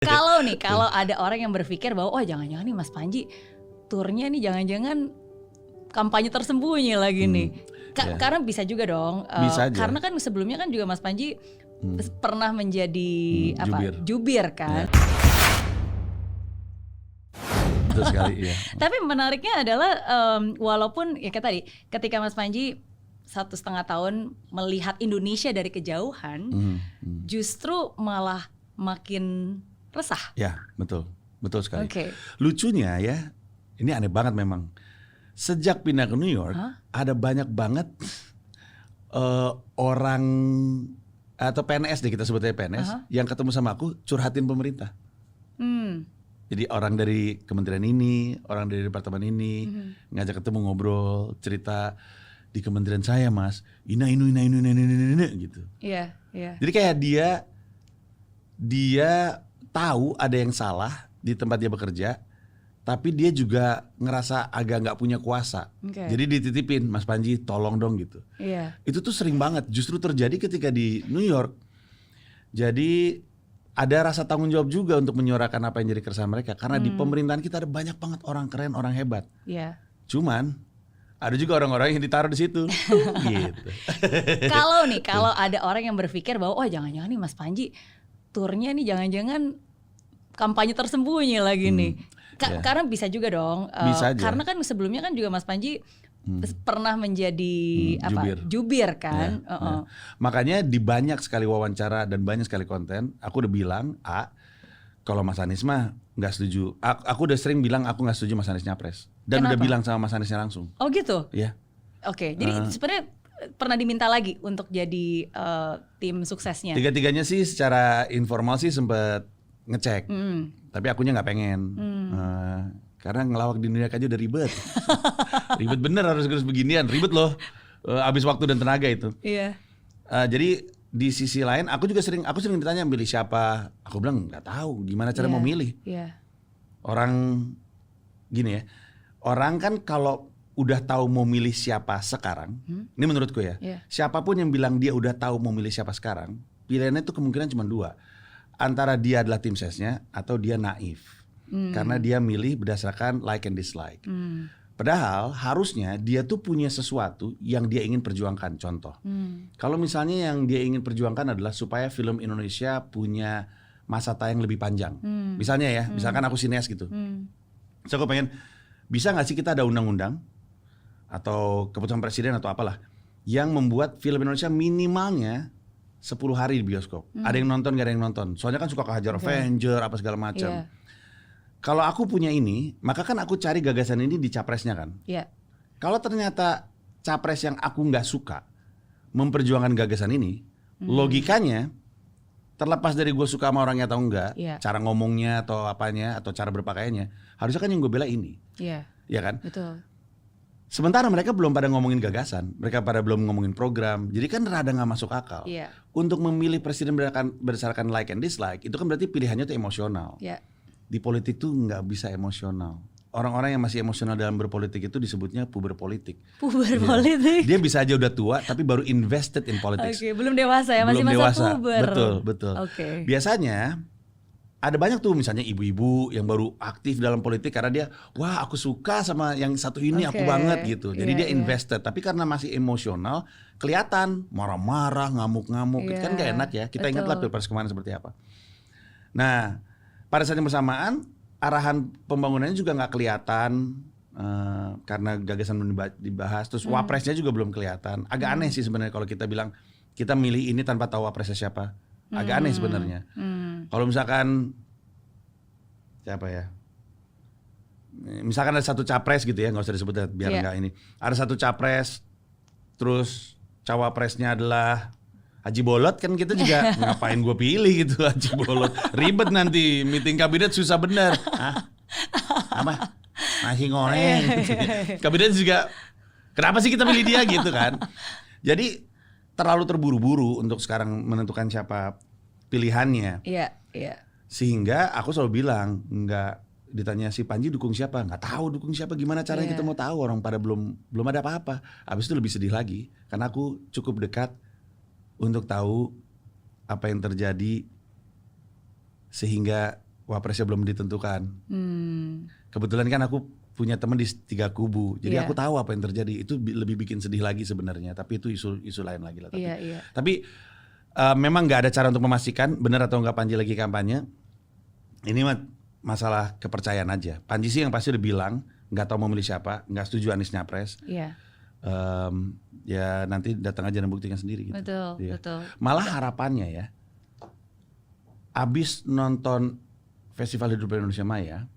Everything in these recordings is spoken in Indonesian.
Kalau ada orang yang berpikir bahwa oh jangan-jangan nih Mas Panji turnya nih jangan-jangan kampanye tersembunyi lagi nih. Karena bisa juga dong. Bisa aja. Karena kan sebelumnya kan juga Mas Panji pernah menjadi jubir kan. Betul sekali, iya. Tapi menariknya adalah walaupun ya kayak tadi ketika Mas Panji 1,5 tahun melihat Indonesia dari kejauhan, justru malah makin resah. Ya, betul sekali. Okay. Lucunya ya, ini aneh banget memang. Sejak pindah ke New York, ada banyak banget orang atau PNS deh, kita sebutnya PNS, yang ketemu sama aku curhatin pemerintah. Jadi orang dari kementerian ini, orang dari departemen ini, ngajak ketemu ngobrol, cerita di kementerian saya Mas, ini gitu. Iya. Jadi kayak dia tahu ada yang salah di tempat dia bekerja, tapi dia juga ngerasa agak nggak punya kuasa. Jadi dititipin, Mas Panji tolong dong gitu. Iya. Itu tuh sering banget justru terjadi ketika di New York. Jadi ada rasa tanggung jawab juga untuk menyuarakan apa yang jadi keresahan mereka. Karena di pemerintahan kita ada banyak banget orang keren, orang hebat. Iya. Cuman ada juga orang-orang yang ditaruh di situ. Gitu. Kalau ada orang yang berpikir bahwa oh jangan-jangan nih Mas Panji turnya nih jangan-jangan kampanye tersembunyi lagi nih. Karena bisa juga dong. Bisa aja. Karena kan sebelumnya kan juga Mas Panji pernah menjadi jubir kan. Makanya di banyak sekali wawancara dan banyak sekali konten, aku udah bilang kalau Mas Anies mah nggak setuju. Aku udah sering bilang aku nggak setuju Mas Anies nyapres. Dan Kenapa? udah bilang sama Mas Aniesnya langsung. Oh gitu? Iya. Oke, jadi sebenarnya pernah diminta lagi untuk jadi tim suksesnya? Tiga-tiganya sih secara informal sih sempet ngecek. Tapi akunya nggak pengen. Karena ngelawak di New York aja udah ribet. Ribet bener harus beginian. Ribet loh. Habis waktu dan tenaga itu. Iya. Jadi di sisi lain aku sering ditanya milih siapa. Aku bilang nggak tahu gimana cara mau milih. Iya. Orang gini ya. Orang kan kalau udah tahu mau milih siapa sekarang, ini menurutku ya. Siapapun yang bilang dia udah tahu mau milih siapa sekarang, pilihannya itu kemungkinan cuma dua. Antara dia adalah tim sesnya atau dia naif. Karena dia milih berdasarkan like and dislike. Padahal harusnya dia tuh punya sesuatu yang dia ingin perjuangkan. Contoh, kalau misalnya yang dia ingin perjuangkan adalah supaya film Indonesia punya masa tayang lebih panjang. Misalnya ya, misalkan aku sineas gitu. So aku pengen, bisa gak sih kita ada undang-undang atau keputusan presiden atau apalah yang membuat film Indonesia minimalnya 10 hari di bioskop. Ada yang nonton, gak ada yang nonton. Soalnya kan suka kehajar Avenger apa segala macam. Kalau aku punya ini, maka kan aku cari gagasan ini di capresnya kan. Kalau ternyata capres yang aku nggak suka memperjuangkan gagasan ini, logikanya terlepas dari gue suka sama orangnya atau enggak, cara ngomongnya atau apanya atau cara berpakaiannya, harusnya kan yang gue bela ini. Iya kan? Betul. Sementara mereka belum pada ngomongin gagasan, mereka pada belum ngomongin program, jadi kan rada nggak masuk akal. Untuk memilih presiden berdasarkan like and dislike, itu kan berarti pilihannya tuh emosional. Di politik tuh nggak bisa emosional. Orang-orang yang masih emosional dalam berpolitik itu disebutnya puber politik. Puber politik. Dia bisa aja udah tua tapi baru invested in politics. Belum dewasa ya, masih masa puber. Betul. Biasanya ada banyak tuh misalnya ibu-ibu yang baru aktif dalam politik karena dia, wah aku suka sama yang satu ini aku banget gitu. Jadi dia invested, tapi karena masih emosional kelihatan marah-marah, ngamuk-ngamuk. Itu kan gak enak ya. Kita ingatlah Pilpres kemarin seperti apa. Nah, pada saat yang bersamaan arahan pembangunannya juga nggak kelihatan karena gagasan dibahas, terus wapresnya juga belum kelihatan. Agak aneh sih sebenarnya kalau kita bilang kita milih ini tanpa tahu wapresnya siapa. Agak aneh sebenarnya. Kalau misalkan siapa ya? Misalkan ada satu capres gitu ya, nggak usah disebut biar nggak ini. Ada satu capres, terus cawapresnya adalah Haji Bolot, kan kita juga ngapain gue pilih gitu Haji Bolot. Ribet nanti meeting kabinet susah bener. Apa? Nasi goreng. Kabinet juga kenapa sih kita pilih dia gitu kan. Jadi terlalu terburu-buru untuk sekarang menentukan siapa pilihannya. Sehingga aku selalu bilang, nggak ditanya si Panji dukung siapa, nggak tahu dukung siapa, gimana caranya kita mau tahu, orang pada belum ada apa-apa. Habis itu lebih sedih lagi karena aku cukup dekat untuk tahu apa yang terjadi sehingga wapresnya belum ditentukan. Kebetulan kan aku punya teman di 3 kubu, jadi aku tahu apa yang terjadi. Itu lebih bikin sedih lagi sebenarnya. Tapi itu isu lain lagi lah. Tapi memang nggak ada cara untuk memastikan benar atau nggak Panji lagi kampanye. Ini masalah kepercayaan aja. Panji sih yang pasti udah bilang nggak tahu mau milih siapa, nggak setuju Anies nyapres. Ya nanti datang aja dan buktikan sendiri. Gitu. Betul. Malah harapannya ya, abis nonton Festival Hidup Indonesia Maya,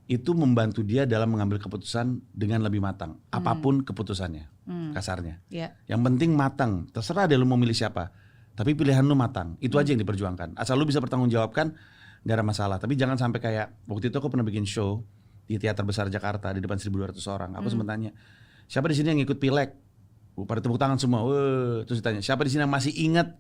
itu membantu dia dalam mengambil keputusan dengan lebih matang. Apapun keputusannya, kasarnya. Yang penting matang. Terserah deh lu mau milih siapa. Tapi pilihan lu matang. Itu aja yang diperjuangkan. Asal lu bisa bertanggungjawabkan, gak ada masalah. Tapi jangan sampai kayak waktu itu aku pernah bikin show di Teater Besar Jakarta di depan 1.200 orang. Aku sempat tanya, siapa di sini yang ikut pileg? Pada tepuk tangan semua. Terus ditanya, siapa di sini yang masih ingat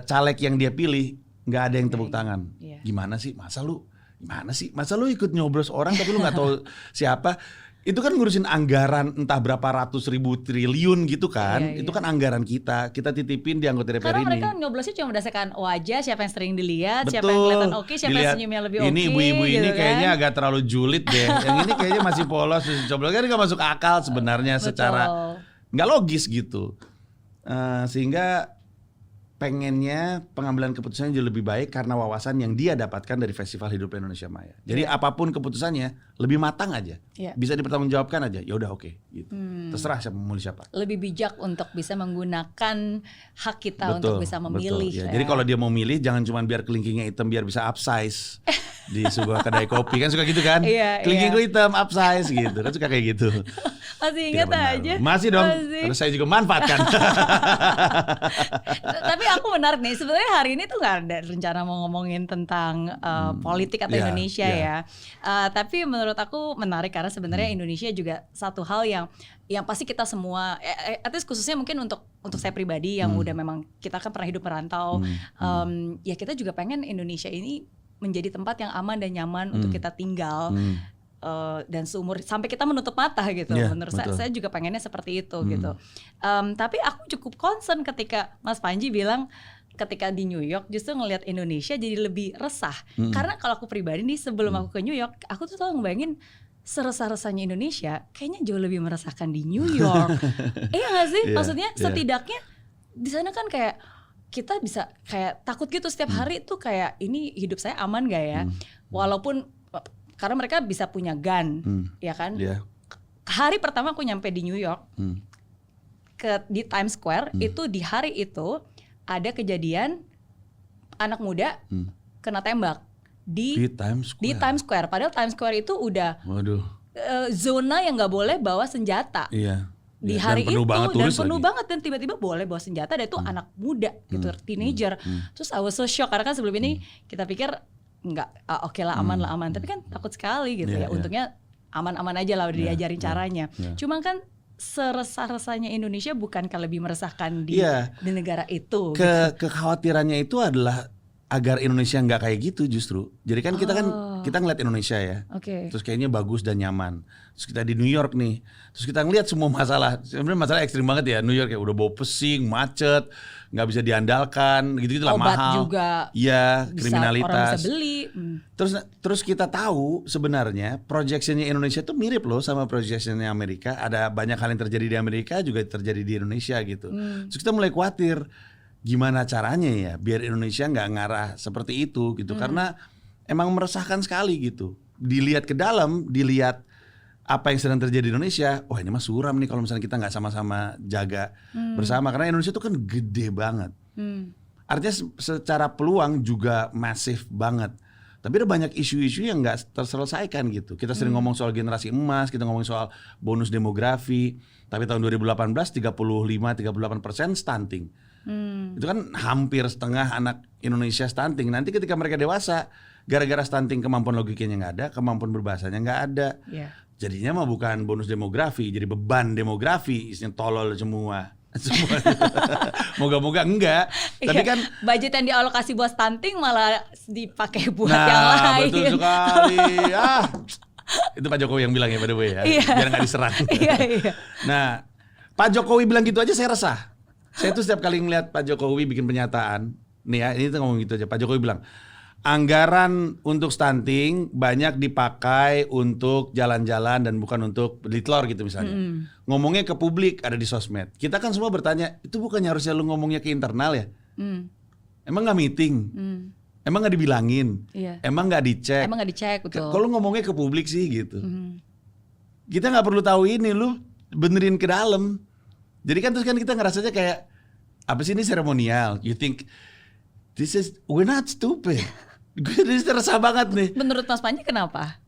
caleg yang dia pilih? Nggak ada yang tepuk tangan. Gimana sih? Masa lu ikut nyoblos orang tapi lu nggak tahu siapa? Itu kan ngurusin anggaran entah berapa ratus ribu triliun gitu kan. Itu kan anggaran kita titipin di anggota DPR karena ini. Karena mereka nyoblosnya cuma berdasarkan wajah, siapa yang sering dilihat, siapa yang kelihatan oke, siapa yang senyumnya lebih oke. Ini ibu-ibu gitu ini kan. kayaknya agak terlalu julid deh. Yang ini kayaknya masih polos, terus dicoblos kan nggak masuk akal sebenarnya secara nggak logis gitu. Sehingga pengennya pengambilan keputusannya jadi lebih baik karena wawasan yang dia dapatkan dari Festival Hidup Indonesia Maya. Jadi apapun keputusannya lebih matang aja, bisa dipertanggungjawabkan aja. Ya udah oke, gitu. Terserah siapa memilih siapa. Lebih bijak untuk bisa menggunakan hak kita untuk bisa memilih. Ya. Jadi kalau dia mau milih jangan cuma biar kelingkingnya hitam biar bisa upsize di sebuah kedai kopi kan suka gitu kan? Kelingking hitam upsize gitu, kan suka kayak gitu. Masih ingat aja? Masih dong. Karena saya juga manfaatkan. Tapi aku menarik nih, sebenarnya hari ini tuh nggak ada rencana mau ngomongin tentang politik atau Indonesia ya. Tapi menurut aku menarik karena sebenarnya Indonesia juga satu hal yang pasti kita semua, at least khususnya mungkin untuk saya pribadi yang udah memang kita kan pernah hidup merantau, ya kita juga pengen Indonesia ini menjadi tempat yang aman dan nyaman untuk kita tinggal. Dan seumur sampai kita menutup mata gitu. Menurut saya juga pengennya seperti itu gitu. Tapi aku cukup concern ketika Mas Panji bilang ketika di New York justru ngelihat Indonesia jadi lebih resah. Karena kalau aku pribadi nih sebelum aku ke New York, aku tuh selalu ngebayangin seresah-resahnya Indonesia kayaknya jauh lebih meresahkan di New York. Iya gak sih? Maksudnya setidaknya di sana kan kayak kita bisa kayak takut gitu setiap hari tuh kayak ini hidup saya aman gak ya? Walaupun karena mereka bisa punya gun, ya kan? Hari pertama aku nyampe di New York, di Times Square, itu di hari itu ada kejadian anak muda kena tembak di Times Square. Padahal Times Square itu udah zona yang nggak boleh bawa senjata. Di hari itu dan penuh banget dan tiba-tiba boleh bawa senjata dan itu anak muda gitu, teenager. Terus I was so shock karena kan sebelum ini kita pikir nggak oke lah aman tapi kan takut sekali gitu ya. Untungnya aman-aman aja lah udah diajarin caranya. Cuma kan seresah-resahnya Indonesia bukankah lebih meresahkan di negara itu? Kekhawatirannya itu adalah agar Indonesia nggak kayak gitu justru. Jadi kan kita ngeliat Indonesia ya, terus kayaknya bagus dan nyaman. Terus kita di New York nih, terus kita ngeliat semua masalah. Sebenarnya masalah ekstrim banget ya. New York ya udah bau pesing, macet, nggak bisa diandalkan, gitu-gitulah, mahal. Obat juga. Iya, kriminalitas. Orang bisa beli. Terus kita tahu sebenarnya projectionnya Indonesia tuh mirip loh sama projectionnya Amerika. Ada banyak hal yang terjadi di Amerika juga terjadi di Indonesia gitu. Terus kita mulai khawatir gimana caranya ya biar Indonesia nggak ngarah seperti itu gitu. Karena emang meresahkan sekali gitu. Dilihat ke dalam, dilihat apa yang sedang terjadi di Indonesia, wah ini mah suram nih kalau misalnya kita nggak sama-sama jaga bersama. Karena Indonesia itu kan gede banget. Artinya secara peluang juga masif banget. Tapi ada banyak isu-isu yang nggak terselesaikan gitu. Kita sering ngomong soal generasi emas, kita ngomong soal bonus demografi. Tapi tahun 2018 35-38% stunting. Itu kan hampir setengah anak Indonesia stunting. Nanti ketika mereka dewasa, gara-gara stunting kemampuan logikanya nggak ada, kemampuan berbahasanya nggak ada. Jadinya mah bukan bonus demografi, jadi beban demografi, isinya tolol semua. Moga-moga enggak. Tapi kan budget yang dialokasi buat stunting malah dipakai buat yang lain. Betul sekali. Itu Pak Jokowi yang bilang ya by the way ya, biar nggak diserang. Nah, Pak Jokowi bilang gitu aja saya resah. Saya tuh setiap kali ngeliat Pak Jokowi bikin pernyataan, nih ya, ini tuh ngomong gitu aja. Pak Jokowi bilang, Anggaran untuk stunting banyak dipakai untuk jalan-jalan dan bukan untuk beli telur gitu misalnya. Ngomongnya ke publik ada di sosmed. Kita kan semua bertanya, itu bukannya harusnya lu ngomongnya ke internal ya? Emang nggak meeting? Emang nggak dibilangin? Emang nggak dicek? Emang nggak dicek, betul. Kalau ngomongnya ke publik sih gitu. Kita nggak perlu tahu ini, lu benerin ke dalam. Jadi kan terus kan kita ngerasanya kayak apa sih ini seremonial? You think we're not stupid. Gue resah banget nih. Menurut Mas Panji kenapa?